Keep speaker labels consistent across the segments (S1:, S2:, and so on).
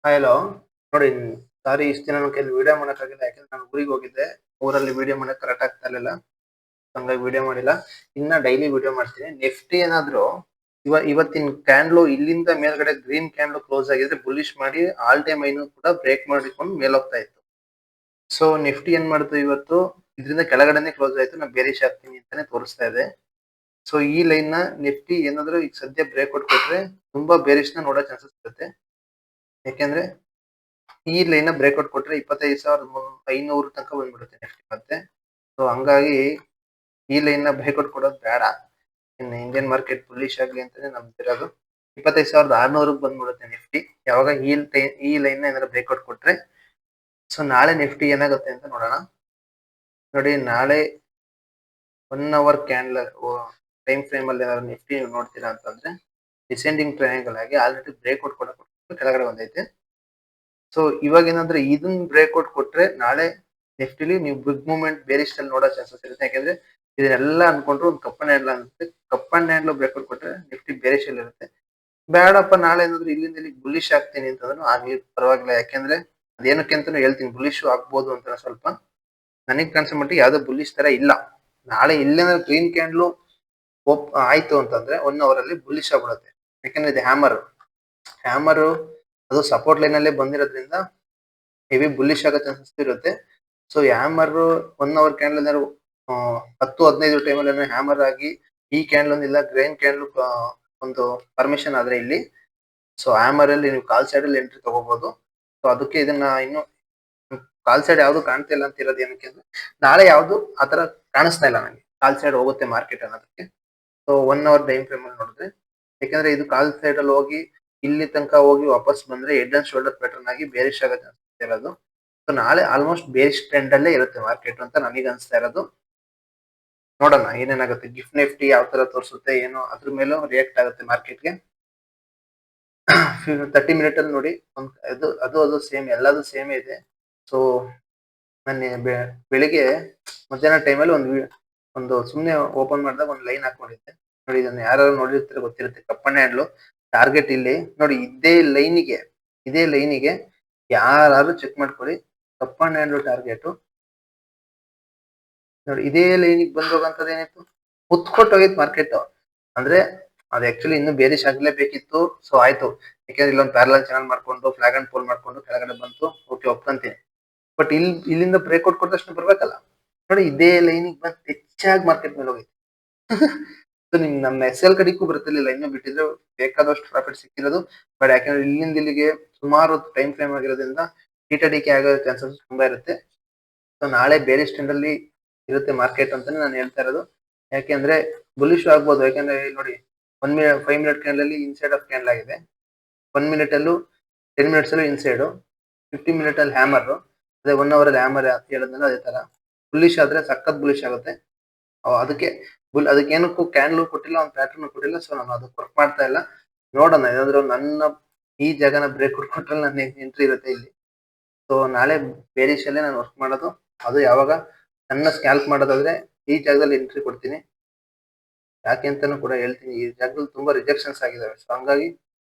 S1: Hello. ನೋಡಿ, ಸಾರಿ ಇಷ್ಟು ದಿನ ನನ್ನ ಕೈಲಿ ವಿಡಿಯೋ ಮಾಡೋಕ್ಕಾಗಿಲ್ಲ. ಯಾಕಂದ್ರೆ ನಾನು ಊರಿಗೆ ಹೋಗಿದ್ದೆ. ಊರಲ್ಲಿ ವಿಡಿಯೋ ಮಾಡಕ್ ಕರೆಕ್ಟ್ ಆಗ್ತಾ ಇರ್ಲಿಲ್ಲ. ಹಂಗಾಗಿ ವಿಡಿಯೋ ಮಾಡಿಲ್ಲ. ಇನ್ನ ಡೈಲಿ ವಿಡಿಯೋ ಮಾಡ್ತೀನಿ. ನಿಫ್ಟಿ ಏನಾದ್ರು ಇವತ್ತಿನ ಕ್ಯಾಂಡ್ಲು ಇಲ್ಲಿಂದ ಮೇಲ್ಗಡೆ ಗ್ರೀನ್ ಕ್ಯಾಂಡ್ಲು ಕ್ಲೋಸ್ ಆಗಿದ್ರೆ ಬುಲಿಶ್ ಮಾಡಿ ಆಲ್ ಟೈಮ್ ಐನು ಕೂಡ ಬ್ರೇಕ್ ಮಾಡಿಕೊಂಡು ಮೇಲೆ ಹೋಗ್ತಾ ಇತ್ತು. ಸೊ ನಿಫ್ಟಿ ಏನ್ ಮಾಡ್ತು ಇವತ್ತು, ಇದರಿಂದ ಕೆಳಗಡೆನೆ ಕ್ಲೋಸ್ ಆಯ್ತು. ನಾನು ಬೇರಿಶ್ ಆಗ್ತೀನಿ ಅಂತಾನೆ ತೋರಿಸ್ತಾ ಇದೆ. ಸೊ ಈ ಲೈನ್ ನ ನಿಫ್ಟಿ ಏನಾದ್ರು ಈಗ ಸದ್ಯ ಬ್ರೇಕ್ಔಟ್ ಕೊಟ್ರೆ ತುಂಬಾ ಬೇರಿಶ್ ನ ನೋಡೋ ಚಾನ್ಸಸ್ ಇರುತ್ತೆ. ಯಾಕೆಂದ್ರೆ ಈ ಲೈನ್ ಬ್ರೇಕ್ಔಟ್ ಕೊಟ್ರೆ 25,500 ತನಕ ಬಂದ್ಬಿಡುತ್ತೆ ನೆಕ್ಸ್ಟ್ ಮತ್ತೆ. ಸೊ ಹಂಗಾಗಿ ಈ ಲೈನ್ ಬ್ರೇಕ್ಔಟ್ ಕೊಡೋದು ಬೇಡ. ಇನ್ನು ಇಂಡಿಯನ್ ಮಾರ್ಕೆಟ್ ಬುಲ್ಲಿಶ್ ಆಗ್ಲಿ ಅಂತಾನೆ ನಂಬ್ತಿರೋದು. 25,600 ಬಂದ್ಬಿಡುತ್ತೆ ನಿಫ್ಟಿ ಯಾವಾಗ ಈ ಲೈನ್ ಏನಾದ್ರು ಬ್ರೇಕ್ಔಟ್ ಕೊಟ್ರೆ. ಸೊ ನಾಳೆ ನಿಫ್ಟಿ ಏನಾಗುತ್ತೆ ಅಂತ ನೋಡೋಣ. ನೋಡಿ, ನಾಳೆ 1 ಅವರ್ ಕ್ಯಾಂಡಲ್ ಟೈಮ್ ಫ್ರೇಮ್ ಅಲ್ಲಿ ಏನಾದ್ರು ನಿಫ್ಟಿ ನೋಡ್ತೀರಾ ಅಂತಂದ್ರೆ ಡಿಸೆಂಡಿಂಗ್ ಟ್ರಯಾಂಗಲ್ ಆಗಿ ಆಲ್ರೆಡಿ ಬ್ರೇಕ್ಔಟ್ ಕೊಡಕ್ಕೆ ಕೆಳಗಡೆ ಬಂದೈತೆ. ಸೊ ಇವಾಗ ಏನಂದ್ರೆ ಇದನ್ನ ಬ್ರೇಕ್ಔಟ್ ಕೊಟ್ರೆ ನಾಳೆ ನಿಫ್ಟಿಲಿ ನೀವು ಬಿಗ್ ಮೂವ್ಮೆಂಟ್ ಬೇರಿಶ್ ಅಲ್ಲಿ ನೋಡೋ ಚಾನ್ಸಸ್ ಇರುತ್ತೆ. ಯಾಕಂದ್ರೆ ಇದನ್ನೆಲ್ಲ ಅನ್ಕೊಂಡ್ರು ಒಂದು ಕಪ್ಪನ್ ಹ್ಯಾಂಡ್ಲ್ ಅನ್ಸುತ್ತೆ. ಕಪ್ಪನ್ ಹ್ಯಾಂಡ್ಲ್ ಬ್ರೇಕ್ಔಟ್ ಕೊಟ್ರೆ ನಿಫ್ಟಿ ಬೇರಿಶ್ ಅಲ್ಲಿ ಇರುತ್ತೆ. ಬೇಡಪ್ಪ ನಾಳೆ ಏನಾದ್ರು ಇಲ್ಲಿಂದ ಇಲ್ಲಿ ಬುಲಿಶ್ ಆಗ್ತೀನಿ ಅಂತಂದ್ರೂ ಆಗ್ಲಿ ಪರವಾಗಿಲ್ಲ. ಯಾಕೆಂದ್ರೆ ಅದೇನಕ್ಕೆ ಅಂತಾನು ಹೇಳ್ತೀನಿ. ಬುಲಿಶ್ ಆಗ್ಬೋದು ಅಂತ ಸ್ವಲ್ಪ ನನಗ್ ಕಾಣಿಸೋ ಮಟ್ಟಿಗೆ ಯಾವ್ದೋ ಬುಲಿಶ್ ತರ ಇಲ್ಲ. ನಾಳೆ ಇಲ್ಲೇನಾದ್ರು ಗ್ರೀನ್ ಕ್ಯಾಂಡ್ಲು ಆಯ್ತು ಅಂತಂದ್ರೆ 1 ಅವರ್ ಅಲ್ಲಿ ಬುಲಿಶ್ ಆಗ್ಬಿಡುತ್ತೆ. ಯಾಕಂದ್ರೆ ಇದು ಹ್ಯಾಮರ್ ಅದು ಸಪೋರ್ಟ್ ಲೈನ್ ಅಲ್ಲೇ ಬಂದಿರೋದ್ರಿಂದ ಹೆವಿ ಬುಲ್ಲಿಶ್ ಆಗೋ ಚಾನ್ಸಸ್ ಇರುತ್ತೆ. ಸೊ ಹ್ಯಾಮರ್ 1 ಅವರ್ ಕ್ಯಾಂಡಲ್ ಏನಾದ್ರು 10-15 ಟೈಮಲ್ಲಿ ಹ್ಯಾಮರ್ ಆಗಿ ಈ ಕ್ಯಾಂಡಲ್ ಇಲ್ಲ ಗ್ರೈನ್ ಕ್ಯಾಂಡಲ್ ಒಂದು ಪರ್ಮಿಷನ್ ಆದ್ರೆ ಇಲ್ಲಿ, ಸೊ ಹ್ಯಾಮರ್ ಅಲ್ಲಿ ನೀವು ಕಾಲ್ ಸೈಡ್ ಅಲ್ಲಿ ಎಂಟ್ರಿ ತಗೋಬಹುದು. ಸೊ ಅದಕ್ಕೆ ಇದನ್ನ ಇನ್ನು ಕಾಲ್ ಸೈಡ್ ಯಾವ್ದು ಕಾಣ್ತಾ ಇಲ್ಲ ಅಂತ ಇರೋದು ಏನಕ್ಕೆ ಅಂದ್ರೆ ನಾಳೆ ಯಾವ್ದು ಆತರ ಕಾಣಿಸ್ತಾ ಇಲ್ಲ ನನಗೆ ಕಾಲ್ ಸೈಡ್ ಹೋಗುತ್ತೆ ಮಾರ್ಕೆಟ್ ಅನ್ನೋದಕ್ಕೆ. ಸೊ 1 ಅವರ್ ಟೈಮ್ ಫ್ರೇಮ್ ಅಲ್ಲಿ ನೋಡಿದ್ರೆ, ಯಾಕಂದ್ರೆ ಇದು ಕಾಲ್ ಸೈಡ್ ಅಲ್ಲಿ ಹೋಗಿ ಇಲ್ಲಿ ತನಕ ಹೋಗಿ ವಾಪಸ್ ಬಂದ್ರೆ ಹೆಡ್ ಅಂಡ್ ಶೋಲ್ಡರ್ ಪ್ಯಾಟರ್ನ್ ಆಗಿ ಬೇರಿಶ್ ಆಗೋ ಚಾನ್ಸಸ್ ಇರೋದು. ಸೊ ನಾಳೆ ಆಲ್ಮೋಸ್ಟ್ ಬೇರಿಶ್ ಟ್ರೆಂಡ್ ಅಲ್ಲೇ ಇರುತ್ತೆ ಮಾರ್ಕೆಟ್ ಅಂತ ನನಗೆ ಅನ್ಸ್ತಾ ಇರೋದು. ನೋಡೋಣ ಏನೇನಾಗುತ್ತೆ. ಗಿಫ್ಟ್ ನಿಫ್ಟಿ ಯಾವ ತರ ತೋರಿಸುತ್ತೆ ಏನೋ ಅದ್ರ ಮೇಲೂ ರಿಯಾಕ್ಟ್ ಆಗುತ್ತೆ ಮಾರ್ಕೆಟ್ಗೆ. 30 ಮಿನಿಟ್ ಅಲ್ಲಿ ನೋಡಿ ಅದು ಸೇಮ್, ಎಲ್ಲದು ಸೇಮ್ ಇದೆ. ಸೊ ನಾನು ಬೆಳಿಗ್ಗೆ ಮಧ್ಯಾಹ್ನ ಟೈಮಲ್ಲಿ ಒಂದು ಸುಮ್ನೆ ಓಪನ್ ಮಾಡಿದಾಗ ಒಂದು ಲೈನ್ ಹಾಕೊಂಡಿದ್ದೆ. ನೋಡಿ, ಇದನ್ನ ಯಾರು ನೋಡಿರ್ತಾರೆ ಗೊತ್ತಿರುತ್ತೆ. ಕಪ್ಪಣ್ಣ ಹ್ಯಾಂಡ್ಲು ಟಾರ್ಗೆಟ್ ಇಲ್ಲಿ ನೋಡಿ, ಇದೇ ಲೈನಿಗೆ ಯಾರು ಚೆಕ್ ಮಾಡ್ಕೊಳ್ಳಿ. ಕಪ್ಪಣ್ಣ ಹ್ಯಾಂಡ್ಲು ಟಾರ್ಗೆಟ್ ನೋಡಿ, ಇದೇ ಲೈನಿಗೆ ಬಂದೋಗಂತದ್ದು ಏನಿತ್ತು, ಮುತ್ಕೊಟ್ಟು ಹೋಗಿತ್ತು ಮಾರ್ಕೆಟ್. ಅಂದ್ರೆ ಅದು ಆಕ್ಚುಲಿ ಇನ್ನು ಬೇರಿಶ್ ಆಗ್ಲೇಬೇಕಿತ್ತು. ಸೊ ಆಯ್ತು, ಯಾಕಂದ್ರೆ ಇಲ್ಲೊಂದು ಪ್ಯಾರಲಲ್ ಚಾನಲ್ ಮಾಡ್ಕೊಂಡು ಫ್ಲಾಗ್ ಅಂಡ್ ಪೋಲ್ ಮಾಡ್ಕೊಂಡು ಕೆಳಗಡೆ ಬಂತು. ಓಕೆ, ಒಪ್ಕೊಂತೀನಿ. ಬಟ್ ಇಲ್ಲಿಂದ ಬ್ರೇಕ್ಔಟ್ ಕೊಟ್ಟ ತಕ್ಷಣ ಬರ್ಬೇಕಲ್ಲ. ನೋಡಿ, ಇದೇ ಲೈನಿಗೆ ಬಂದು ಹೆಚ್ಚಾಗಿ ಮಾರ್ಕೆಟ್ ಮೇಲೆ ಹೋಗಿತ್ತು. ಸೊ ನಿಮ್ ನಮ್ಮ ಎಸ್ ಎಲ್ ಕಡಿಗೂ ಬರ್ತಿರ್ಲಿಲ್ಲ. ಇನ್ನು ಬಿಟ್ಟಿದ್ರೆ ಬೇಕಾದಷ್ಟು ಪ್ರಾಫಿಟ್ ಸಿಕ್ಕಿರೋದು. ಬಟ್ ಯಾಕಂದ್ರೆ ಇಲ್ಲಿಂದ ಇಲ್ಲಿಗೆ ಸುಮಾರು ಟೈಮ್ ಫ್ರೇಮ್ ಆಗಿರೋದ್ರಿಂದ ಡಿಕೆ ಆಗೋ ಚಾನ್ಸಸ್ ತುಂಬಾ ಇರುತ್ತೆ. ಸೊ ನಾಳೆ ಬೇರೆ ಸ್ಟ್ಯಾಂಡ್ ಅಲ್ಲಿ ಇರುತ್ತೆ ಮಾರ್ಕೆಟ್ ಅಂತಾನೆ ನಾನು ಹೇಳ್ತಾ ಇರೋದು. ಯಾಕೆಂದ್ರೆ ಬುಲಿಶ್ ಆಗ್ಬೋದು. ಯಾಕಂದ್ರೆ ನೋಡಿ, 5 ಮಿನಿಟ್ ಕ್ಯಾಂಡಲ್ ಅಲ್ಲಿ ಇನ್ಸೈಡ್ ಆಫ್ ಕ್ಯಾಂಡಲ್ ಆಗಿದೆ. 1 ಮಿನಿಟ್ ಅಲ್ಲೂ 10 ಮಿನಿಟ್ಸ್ ಅಲ್ಲೂ ಇನ್ಸೈಡ್, 50 ಮಿನಿಟ್ ಅಲ್ಲಿ ಹ್ಯಾಮರ್, ಅದೇ 1 ಅವರ್ ಅಲ್ಲಿ ಹ್ಯಾಮರ್ ಹೇಳಿದ್ನಲ್ಲ ಅದೇ ತರ ಬುಲಿಶ್ ಆದ್ರೆ ಸಖತ್ ಬುಲಿಶ್ ಆಗುತ್ತೆ. ಅದಕ್ಕೆ ಏನಕ್ಕೂ ಕ್ಯಾಂಡಲ್ ಕೊಟ್ಟಿಲ್ಲ, ಒಂದು ಪ್ಯಾಟರ್ನ್ ಕೊಟ್ಟಿಲ್ಲ. ಸೊ ನಾನು ಅದಕ್ಕೆ ವರ್ಕ್ ಮಾಡ್ತಾ ಇಲ್ಲ. ನೋಡೋಣ, ಏನಾದ್ರು ನನ್ನ ಈ ಜಾಗನ ಬ್ರೇಕ್ ಕೊಟ್ರೆ ನನ್ನ ಎಂಟ್ರಿ ಇರುತ್ತೆ ಇಲ್ಲಿ. ಸೊ ನಾಳೆ ಬೇರಿಶ್ ಅಲ್ಲೇ ನಾನು ವರ್ಕ್ ಮಾಡೋದು. ಅದು ಯಾವಾಗ ನನ್ನ ಸ್ಕ್ಯಾಲ್ಪ್ ಮಾಡೋದಾದ್ರೆ ಈ ಜಾಗದಲ್ಲಿ ಎಂಟ್ರಿ ಕೊಡ್ತೀನಿ. ಯಾಕೆ ಅಂತಾನು ಕೂಡ ಹೇಳ್ತೀನಿ. ಈ ಜಾಗದಲ್ಲಿ ತುಂಬಾ ರಿಜೆಕ್ಷನ್ಸ್ ಆಗಿದಾವೆ. ಸೊ ಹಂಗಾಗಿ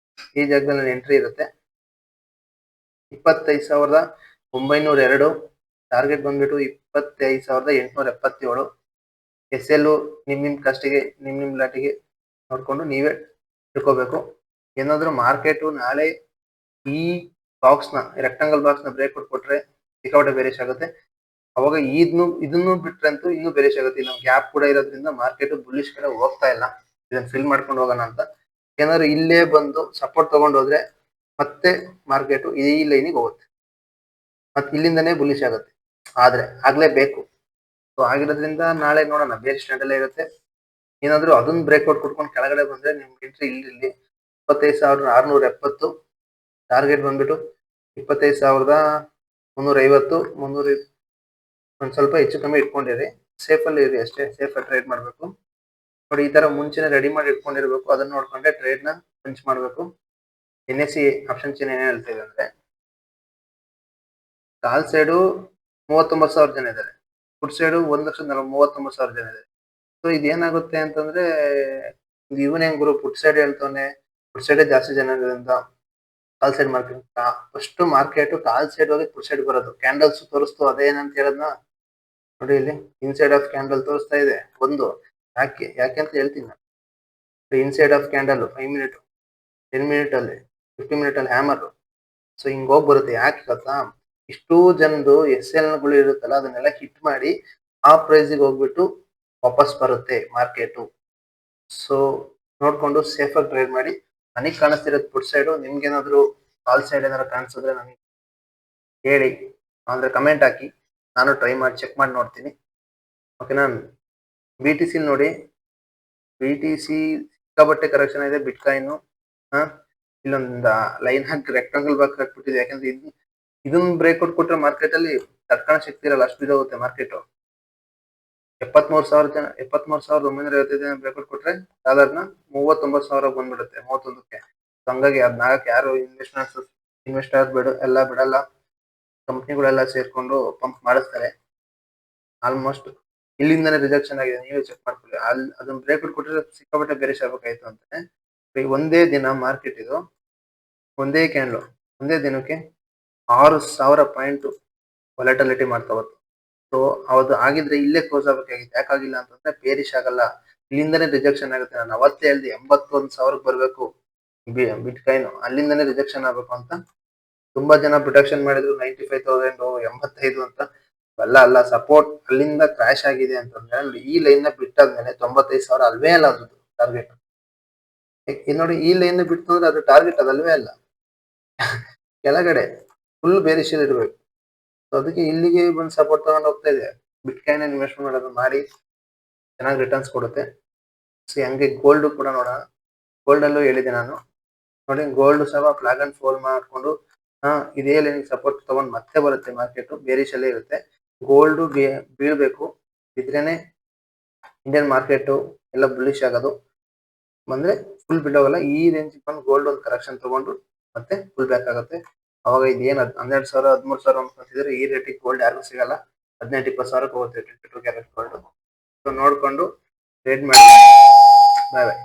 S1: ಈ ಜಾಗದಲ್ಲಿ ನನ್ನ ಎಂಟ್ರಿ ಇರುತ್ತೆ. 25,902 ಟಾರ್ಗೆಟ್ ಬಂದ್ಬಿಟ್ಟು 25,877. ಎಸ್ ಎಲ್ ನಿಮ್ ಕಷ್ಟಿಗೆ ನಿಮ್ ಲಾಟಿಗೆ ನೋಡ್ಕೊಂಡು ನೀವೇ ತಿಳ್ಕೋಬೇಕು. ಏನಾದ್ರು ಮಾರ್ಕೆಟ್ ನಾಳೆ ಈ ಬಾಕ್ಸ್ ನ ರೆಕ್ಟಾಂಗಲ್ ಬಾಕ್ಸ್ ನ ಬ್ರೇಕ್ಔಟ್ ಕೊಟ್ರೆ ಸಿಕ್ಕಾಪಟ್ಟೆ ಬೇರಿಶ್ ಆಗುತ್ತೆ. ಅವಾಗ ಇದನ್ನು ಬಿಟ್ರೆ ಅಂತೂ ಇನ್ನೂ ಬೇರಿಶ್ ಆಗುತ್ತೆ. ಇನ್ನೊಂದು ಗ್ಯಾಪ್ ಕೂಡ ಇರೋದ್ರಿಂದ ಮಾರ್ಕೆಟ್ ಬುಲ್ಲಿಶ್ ಕಡೆ ಹೋಗ್ತಾ ಇಲ್ಲ. ಇದನ್ನ ಫಿಲ್ ಮಾಡ್ಕೊಂಡು ಹೋಗೋಣ ಅಂತ. ಏನಾದ್ರು ಇಲ್ಲೇ ಬಂದು ಸಪೋರ್ಟ್ ತಗೊಂಡು ಹೋದ್ರೆ ಮತ್ತೆ ಮಾರ್ಕೆಟ್ ಈ ಲೈನಿಗೆ ಹೋಗುತ್ತೆ. ಮತ್ತೆ ಇಲ್ಲಿಂದನೇ ಬುಲ್ಲಿಶ್ ಆಗುತ್ತೆ. ಆದ್ರೆ ಆಗ್ಲೇಬೇಕು. ಸೊ ಆಗಿರೋದ್ರಿಂದ ನಾಳೆ ನೋಡೋಣ, ಬೇರೆ ಸ್ಟ್ಯಾಂಡ್ ಅಲ್ಲೇ ಇರುತ್ತೆ. ಏನಾದ್ರು ಅದನ್ನ ಬ್ರೇಕ್ಔಟ್ ಕೊಟ್ಕೊಂಡು ಕೆಳಗಡೆ ಬಂದ್ರೆ ನಿಮ್ಗೆ ಎಂಟ್ರಿ ಇಲ್ಲಿ 25,670. ಟಾರ್ಗೆಟ್ ಬಂದ್ಬಿಟ್ಟು 25,350. ಒಂದ್ ಸ್ವಲ್ಪ ಹೆಚ್ಚು ಕಮ್ಮಿ ಇಟ್ಕೊಂಡಿರಿ. ಸೇಫ್ ಅಲ್ಲಿ ಇರಿ ಅಷ್ಟೇ. ಸೇಫ್ ಆಗಿ ಟ್ರೇಡ್ ಮಾಡ್ಬೇಕು. ನೋಡಿ, ಈ ತರ ಮುಂಚೆನೆ ರೆಡಿ ಮಾಡಿ ಇಟ್ಕೊಂಡಿರ್ಬೇಕು. ಅದನ್ನ ನೋಡ್ಕೊಂಡೆ ಟ್ರೇಡ್ ನ ಪಂಚ್ ಮಾಡ್ಬೇಕು. NSE ಆಪ್ಷನ್ ಚೇನ್ ಏನ್ ಹೇಳ್ತಿದೆ ಅಂದ್ರೆ ಕಾಲ್ ಸೈಡು 39,000 ಜನ ಇದ್ದಾರೆ. ಫುಡ್ ಸೈಡು 1,39,000 ಜನ ಇದೆ. ಸೊ ಇದೇನಾಗುತ್ತೆ ಅಂತಂದ್ರೆ ಇವನ್ ಹೆಂಗ್ ಗುರು ಫುಡ್ ಸೈಡ್ ಹೇಳ್ತಾನೆ, ಫುಡ್ ಸೈಡ್ ಜಾಸ್ತಿ ಜನ ಇರೋದ್ರಿಂದ ಕಾಲ್ ಸೈಡ್ ಮಾರ್ಕೆಟ್ ಫಸ್ಟ್ ಮಾರ್ಕೆಟ್ ಕಾಲ್ ಸೈಡ್ ಹೋಗಿ ಫುಲ್ ಸೈಡ್ ಬರೋದು. ಕ್ಯಾಂಡಲ್ಸ್ ತೋರಿಸ್ತು ಅದೇನಂತ ಹೇಳದ್ನ ನೋಡಿ, ಇಲ್ಲಿ ಇನ್ಸೈಡ್ ಆಫ್ ಕ್ಯಾಂಡಲ್ ತೋರಿಸ್ತಾ ಇದೆ ಒಂದು. ಯಾಕೆ ಅಂತ ಹೇಳ್ತೀನಿ ನಾನು. Inside of candle 5 minute, 10 minute ಅಲ್ಲಿ, 50 ಮಿನಿಟ್ ಅಲ್ಲಿ ಹ್ಯಾಮರ್. ಸೊ ಹಿಂಗ್ ಹೋಗಿ ಬರುತ್ತೆ. ಯಾಕೆ ಗೊತ್ತಾ, ಇಷ್ಟೂ ಜನದು SL ಗಳು ಇರುತ್ತಲ್ಲ ಅದನ್ನೆಲ್ಲ ಹಿಟ್ ಮಾಡಿ ಆ ಪ್ರೈಸಿಗೆ ಹೋಗ್ಬಿಟ್ಟು ವಾಪಸ್ ಬರುತ್ತೆ ಮಾರ್ಕೆಟ್. ಸೊ ನೋಡ್ಕೊಂಡು ಸೇಫ್ ಆಗಿ ಟ್ರೇಡ್ ಮಾಡಿ. ನನಗೆ ಕಾಣಿಸ್ತಿರೋದು ಫುಡ್ ಸೈಡ್. ನಿಮ್ಗೇನಾದ್ರು ಕಾಲ್ ಸೈಡ್ ಏನಾದ್ರು ಕಾಣಿಸಿದ್ರೆ ನನಗೆ ಹೇಳಿ, ಅಂದ್ರೆ ಕಮೆಂಟ್ ಹಾಕಿ, ನಾನು ಟ್ರೈ ಮಾಡಿ ಚೆಕ್ ಮಾಡಿ ನೋಡ್ತೀನಿ. ಓಕೆನಾ. BTC ನೋಡಿ, BTC ಸಿಕ್ಕಾಪಟ್ಟೆ ಕರೆಕ್ಷನ್ ಇದೆ. ಬಿಟ್ಕಾಯಿನ್ ಇಲ್ಲೊಂದು ಲೈನ್ ಹಾಕಿ ರೆಕ್ಟಾಂಗಲ್ ಬಾಕ್ಸ್ ಹಾಕ್ಬಿಟ್ಟಿದೆ. ಯಾಕಂದ್ರೆ ಇದನ್ನ ಬ್ರೇಕ್ಔಟ್ ಕೊಟ್ರೆ ಮಾರ್ಕೆಟ್ ಅಲ್ಲಿ ತಡ್ಕೊಳ ಶಕ್ತಿ ಇರಲ್ಲ, ಅಷ್ಟು ಬಿದ್ದೋಗುತ್ತೆ ಮಾರ್ಕೆಟ್. 73,955 ಬ್ರೇಕ್ಔಟ್ ಕೊಟ್ರೆ ಸಾಧಾರಣ 39,000 ಬಂದ್ಬಿಡುತ್ತೆ 31ಕ್ಕೆ. ಹಂಗಾಗಿ ಅದ್ನಾಗಕ್ಕೆ ಯಾರು ಇನ್ವೆಸ್ಟರ್ಸ್ ಎಲ್ಲ ಬಿಡಲ್ಲ. ಕಂಪ್ನಿಗಳೆಲ್ಲ ಸೇರ್ಕೊಂಡು ಪಂಪ್ ಮಾಡಿಸ್ತಾರೆ. ಆಲ್ಮೋಸ್ಟ್ ಇಲ್ಲಿಂದಾನೆ ರಿಜೆಕ್ಷನ್ ಆಗಿದೆ, ನೀವೇ ಚೆಕ್ ಮಾಡ್ಕೊಳ್ಳಿ. ಅದನ್ನ ಬ್ರೇಕ್ಔಟ್ ಕೊಟ್ಟರೆ ಸಿಕ್ಕಾಪಟ್ಟೆ ಬೇರೆ ಆಗ್ಬೇಕಾಯ್ತು ಅಂತಾನೆ. ಒಂದೇ ದಿನ ಮಾರ್ಕೆಟ್ ಇದು, ಒಂದೇ ಕ್ಯಾಂಡ್ಲು ಒಂದೇ ದಿನಕ್ಕೆ 6,000 ಪಾಯಿಂಟ್ ವಾಲಟಿಲಿಟಿ ಮಾಡ್ತಾ ಹೋಯ್ತು. ಸೊ ಅದು ಆಗಿದ್ರೆ ಇಲ್ಲೇ ಕ್ಲೋಸ್ ಆಗ್ಬೇಕಾಗಿತ್ತು. ಯಾಕಾಗಿಲ್ಲ ಅಂತಂದ್ರೆ ಬೇರಿಶ್ ಆಗಲ್ಲ, ಇಲ್ಲಿಂದನೇ ರಿಜೆಕ್ಷನ್ ಆಗುತ್ತೆ. ನಾನು ಅವತ್ತೇ ಹೇಳ್ದೆ 81,000 ಬರ್ಬೇಕು ಬಿಟ್ಕಾಯಿನ್, ಅಲ್ಲಿಂದನೇ ರಿಜೆಕ್ಷನ್ ಆಗ್ಬೇಕು ಅಂತ. ತುಂಬಾ ಜನ ಪ್ರೊಟೆಕ್ಷನ್ ಮಾಡಿದ್ರು 95,000 85 ಅಂತ. ಅಲ್ಲ ಸಪೋರ್ಟ್ ಅಲ್ಲಿಂದ ಕ್ರಾಶ್ ಆಗಿದೆ ಅಂತಂದ್ರೆ ಈ ಲೈನ್ ನ ಬಿಟ್ಟಾದ್ಮೇಲೆ 95,000 ಅಲ್ವೇ ಅಲ್ಲ ಅದು ಟಾರ್ಗೆಟ್. ನೋಡಿ, ಈ ಲೈನ್ ಬಿಟ್ಟು ಅಂದ್ರೆ ಅದು ಟಾರ್ಗೆಟ್ ಅದಲ್ವೇ ಅಲ್ಲ. ಕೆಳಗಡೆ ಫುಲ್ ಬೇರಿಶ್ ಇರ್ಬೇಕು. ಸೊ ಅದಕ್ಕೆ ಇಲ್ಲಿಗೆ ಬಂದು ಸಪೋರ್ಟ್ ತಗೊಂಡು ಹೋಗ್ತಾ ಇದೆ. ಬಿಟ್ಕಾಯಿನ್ ಇನ್ವೆಸ್ಟ್ಮೆಂಟ್ ಮಾಡೋದು ಮಾಡಿ ಚೆನ್ನಾಗಿ ರಿಟರ್ನ್ಸ್ ಕೊಡುತ್ತೆ. ಸೊ ಹಂಗೆ ಗೋಲ್ಡ್ ಕೂಡ ನೋಡೋಣ. ಗೋಲ್ಡ್ ಅಲ್ಲೂ ಹೇಳಿದೆ ನಾನು. ನೋಡಿ, ಗೋಲ್ಡ್ ಸಹ ಫ್ಲಾಗ್ ಅಂಡ್ ಫೋಲ್ ಮಾಡ್ಕೊಂಡು ಇದೇ ಲೈನ್ ಸಪೋರ್ಟ್ ತಗೊಂಡು ಮತ್ತೆ ಬರುತ್ತೆ ಮಾರ್ಕೆಟ್. ಬೇರಿಶ್ ಅಲ್ಲೇ ಇರುತ್ತೆ. ಗೋಲ್ಡ್ ಬೀಳ್ಬೇಕು, ಇದ್ರೇನೆ ಇಂಡಿಯನ್ ಮಾರ್ಕೆಟ್ ಎಲ್ಲ ಬುಲಿಶ್ ಆಗೋದು. ಬಂದ್ರೆ ಫುಲ್ ಬಿಡೋಗಲ್ಲ. ಈ ರೇಂಜ್ ಬಂದು ಗೋಲ್ಡ್ ಒಂದು ಕರೆಕ್ಷನ್ ತಗೊಂಡು ಮತ್ತೆ ಫುಲ್ ಬ್ಯಾಕ್ ಆಗುತ್ತೆ. ಅವಾಗ ಇದೇನ್ 12,000 13,000 ಅನ್ಕೊಂತಿದ್ರೆ ಈ ರೇಟಿಗೆ ಗೋಲ್ಡ್ ಯಾರಿಗೂ ಸಿಗಲ್ಲ. 18-20 ಸಾವಿರಕ್ಕೆ ಹೋಗುತ್ತೆ 22 ಕ್ಯಾರೆಟ್ ಗೋಲ್ಡ್. ಸೊ ನೋಡ್ಕೊಂಡು ಟ್ರೇಡ್ ಮಾಡಿ. ಬಾಯ್ ಬಾಯ್.